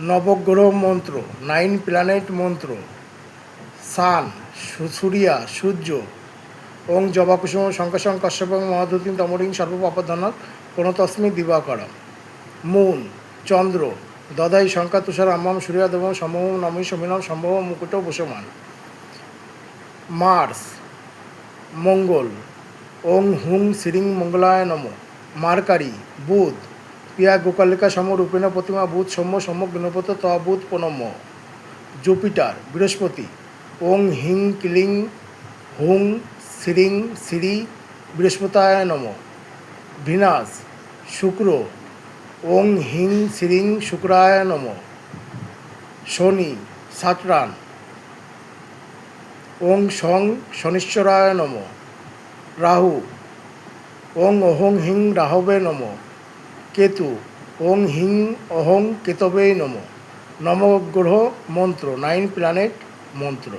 নবগ্রহ মন্ত্র, 9 প্ল্যানেট মন্ত্র, সান, সূর্যা, সূর্য, ওং জবা কুসুম শঙ্কশং কশ্যপং মহাদুতিং তমরিং সর্বপাপধনক প্রণতস্মি দিবাকরম। মুন, চন্দ্র, দদাই শঙ্কা তুষার আম্মাম সূর্যাদেবম সম্ভবম নমি সমিনম সম্ভব মুকুট বসমান। মার্স, মঙ্গল, ওং হুং শ্রীং মঙ্গলায় নম। মার্কারি, বুধ, পিয়া গোকালিকা সম রূপেণ প্রতিমা বুধ সৌম্য সম্যক গণপত ত বুধ প্রণম্য। জুপিটার, বৃহস্পতি, ওং হিং ক্লিং হুং শ্রীং শ্রী বৃহস্পতায় নম। ভিনাস, শুক্র, ওং হিং শ্রীং শুক্রায় নম। শনি, সাটরান, ওং সং শনিশ্বরায় নম। রাহু, ওং অহং হিং রাহবে নম। কেতু, ওং হিং অহং কেতবে নম। নবগ্রহ মন্ত্র, 9 প্ল্যানেট মন্ত্র।